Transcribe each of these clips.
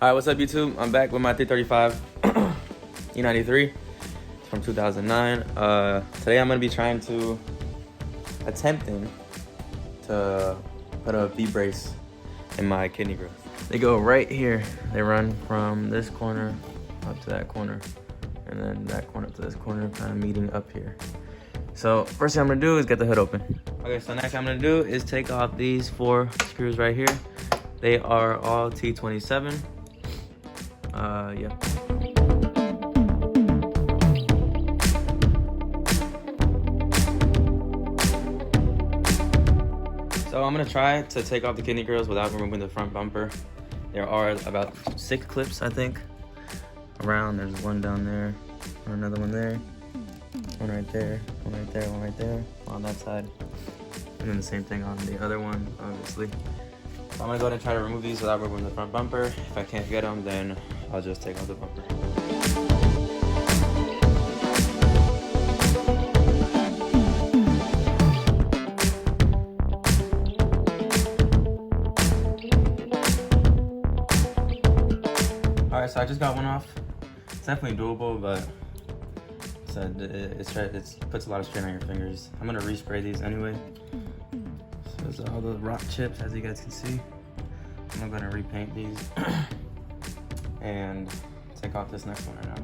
Alright, what's up YouTube? I'm back with my 335 e93 from 2009. Today I'm going to be attempting to put a V-brace in my kidney growth. They go right here. They run from this corner up to that corner, and then that corner to this corner, kind of meeting up here. So first thing I'm going to do is get the hood open. Okay, so next thing I'm going to do is take off these 4 screws right here. They are all T27. Yeah. So I'm gonna try to take off the kidney grills without removing the front bumper. There are about 6 clips, I think, around. There's one down there, or another one there, one right there, one right there, one right there, on that side, and then the same thing on the other one, obviously. So I'm gonna go ahead and try to remove these without removing the front bumper. If I can't get them, then I'll just take off the bumper. Alright, so I just got one off. It's definitely doable, but it puts a lot of strain on your fingers. I'm gonna respray these anyway. So there's all the rock chips, as you guys can see. I'm gonna repaint these and take off this next one right now.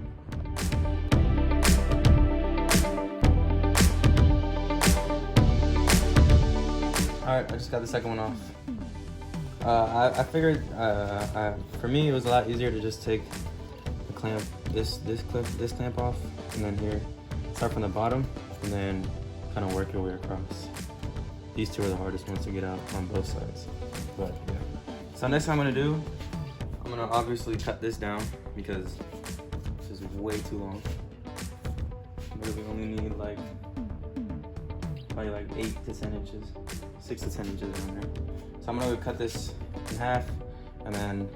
Alright, I just got the second one off. I figured for me it was a lot easier to just take the clamp, this clamp off, and then here, start from the bottom, and then kind of work your way across. These two are the hardest ones to get out on both sides, but yeah. So next thing I'm gonna do, I'm gonna obviously cut this down because this is way too long. But we only need like probably like 8 to 10 inches, 6 to 10 inches around there. So I'm gonna cut this in half and then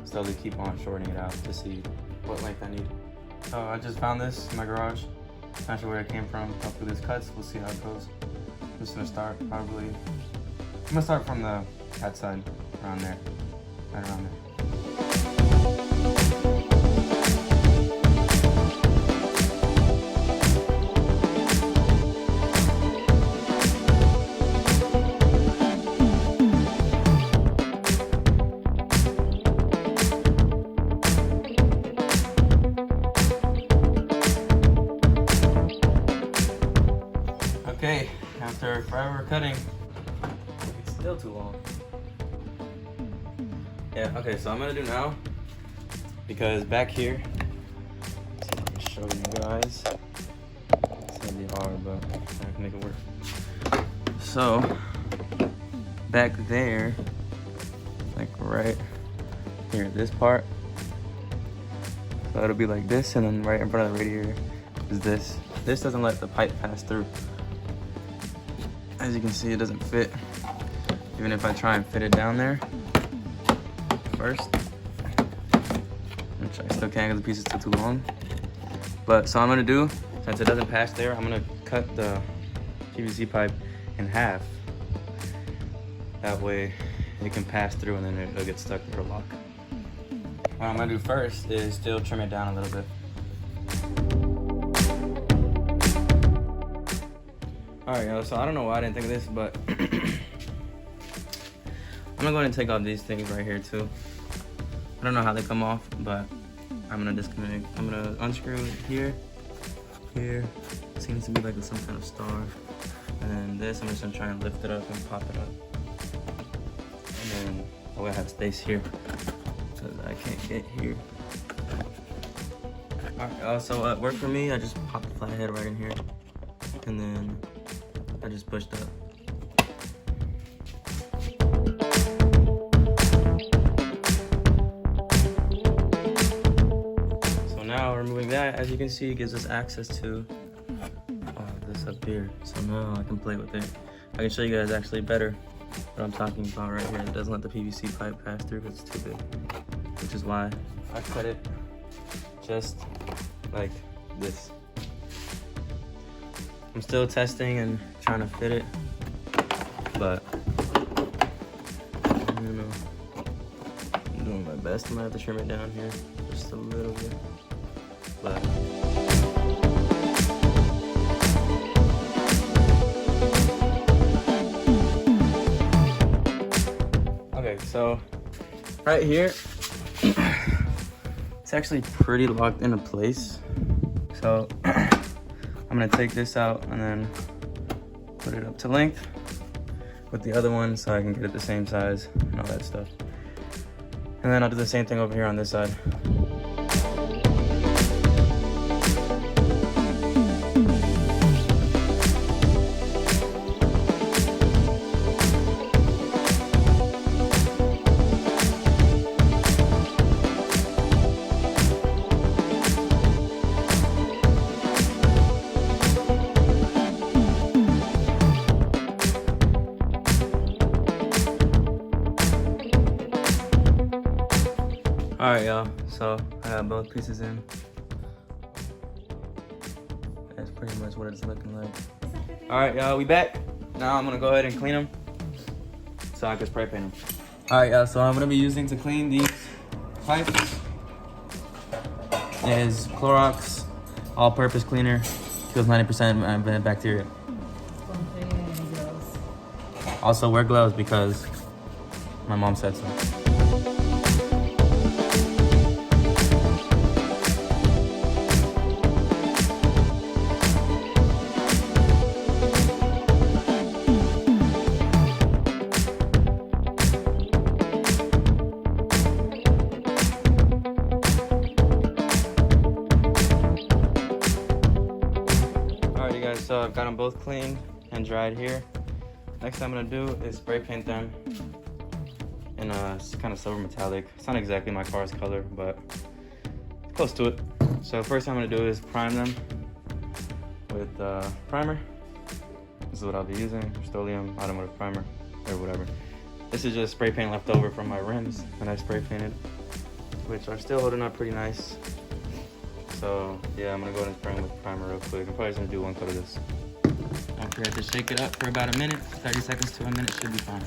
slowly keep on shortening it out to see what length I need. So I just found this in my garage. Not sure where it came from. Hopefully this cuts. We'll see how it goes. I'm just gonna start I'm gonna start from the that side, around there, right around there. Okay, after forever cutting, it's still too long. Yeah, okay, so I'm gonna do now, because back here, let's see if I can show you guys. It's gonna be hard, but I can make it work. So, back there, like right here, this part, so it'll be like this, and then right in front of the radiator is this. This doesn't let the pipe pass through. As you can see, it doesn't fit. Even if I try and fit it down there first, which I still can't because the piece is still too long. But so I'm gonna do, since it doesn't pass there, I'm gonna cut the PVC pipe in half. That way it can pass through and then it'll get stuck to the lock. What I'm gonna do first is still trim it down a little bit. Alright, so I don't know why I didn't think of this, but I'm gonna go ahead and take off these things right here too. I don't know how they come off, but I'm gonna disconnect. I'm gonna unscrew it here. Seems to be like some kind of star. And then this, I'm just gonna try and lift it up and pop it up. And then I have space here because I can't get here. Alright, so it worked for me. I just popped the flathead right in here, and then I just pushed up. So now removing that, as you can see, it gives us access to this up here. So now I can play with it. I can show you guys actually better what I'm talking about right here. It doesn't let the PVC pipe pass through because it's too big, which is why I cut it just like this. I'm still testing and trying to fit it, but you know, I'm doing my best. best. I might have to trim it down here just a little bit. But okay, so right here, it's actually pretty locked into place. So I'm gonna take this out and then put it up to length with the other one so I can get it the same size and all that stuff. And then I'll do the same thing over here on this side. All right, y'all, so I got both pieces in. That's pretty much what it's looking like. All right, y'all, we back. Now I'm gonna go ahead and clean them so I can spray paint them. All right, y'all, so I'm gonna be using to clean these pipes is Clorox all-purpose cleaner. Kills 90% bacteria. Also wear gloves because my mom said so. So I've got them both cleaned and dried here. Next thing I'm gonna do is spray paint them in a kind of silver metallic. It's not exactly my car's color, but it's close to it. So first thing I'm gonna do is prime them with primer. This is what I'll be using, Rust-Oleum automotive primer or whatever. This is just spray paint left over from my rims that I spray painted, which are still holding up pretty nice. So yeah, I'm gonna go ahead and spray them with primer real quick. I'm probably just gonna do one coat of this. Don't forget to shake it up for about a minute. 30 seconds to a minute should be fine.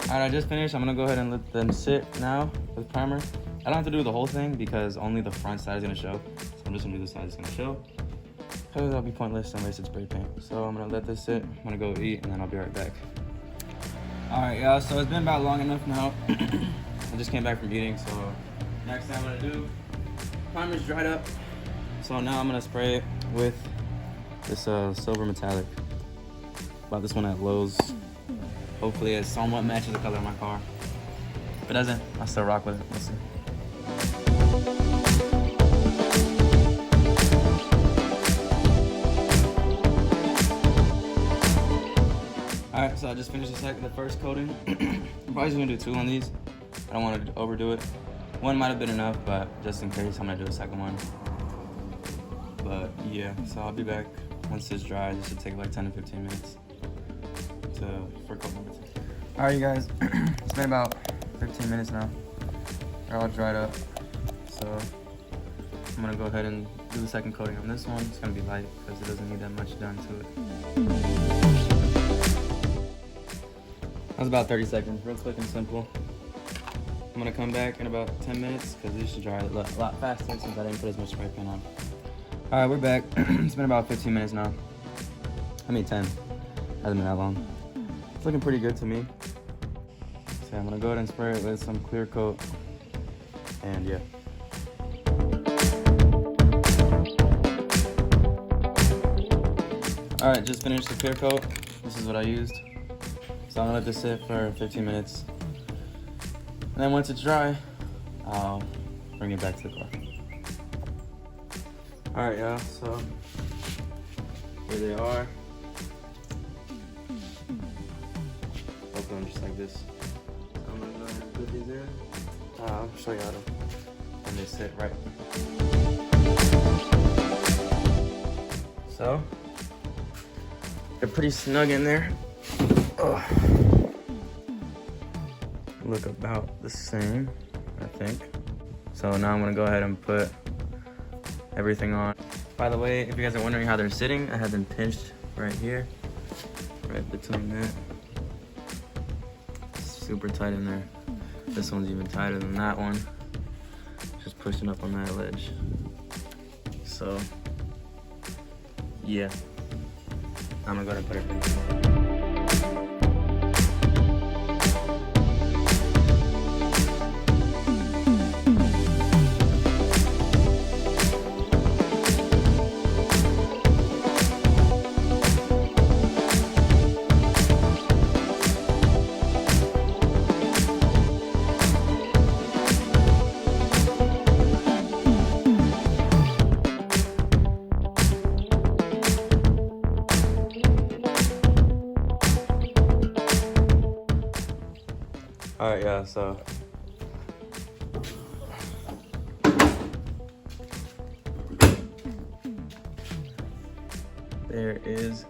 All right, I just finished. I'm gonna go ahead and let them sit now with primer. I don't have to do the whole thing because only the front side is gonna show. So I'm just gonna do the side that's gonna show. Because that'll be pointless and wasted spray paint. So I'm gonna let this sit. I'm gonna go eat and then I'll be right back. All right, y'all, so it's been about long enough now. I just came back from eating, so next thing I'm gonna do, primer's dried up. So now I'm gonna spray it with this silver metallic. Bought this one at Lowe's. Hopefully it somewhat matches the color of my car. If it doesn't, I'll still rock with it. We'll see. All right, so I just finished the first coating. I'm probably just gonna do 2 on these. I don't want to overdo it. One might have been enough, but just in case, I'm gonna do a second one. But yeah, so I'll be back once it's dry. This should take like 10 to 15 minutes for a couple minutes. All right, you guys, it's been about 15 minutes now. They're all dried up. So I'm gonna go ahead and do the second coating on this one. It's gonna be light because it doesn't need that much done to it. That was about 30 seconds, real quick and simple. I'm gonna come back in about 10 minutes because these should dry a lot faster since I didn't put as much spray paint on. All right, we're back. It's been about 15 minutes now. I mean 10, hasn't been that long. It's looking pretty good to me. So I'm gonna go ahead and spray it with some clear coat and yeah. All right, just finished the clear coat. This is what I used. So I'm gonna let this sit for 15 minutes. And then once it's dry, I'll bring it back to the car. All right, y'all, so here they are. Hopefully I'm just like this. So I'm gonna go ahead and put these in. I'll show you how to, when they sit right. So, they're pretty snug in there. Oh. Look about the same, I think. So now I'm gonna go ahead and put everything on. By the way, if you guys are wondering how they're sitting, I have them pinched right here, right between that. Super tight in there. This one's even tighter than that one. Just pushing up on that ledge. So, yeah. I'm gonna go ahead and put it in. All right, yeah, so there is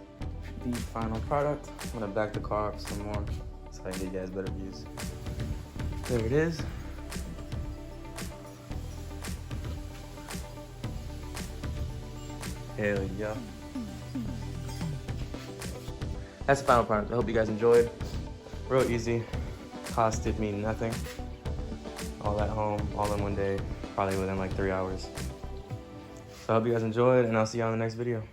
the final product. I'm gonna back the car up some more so I can get you guys better views. There it is. Hell yeah. That's the final product. I hope you guys enjoyed. Real easy. Costed me nothing. All at home, all in one day, probably within like 3 hours. So I hope you guys enjoyed, and I'll see you on the next video.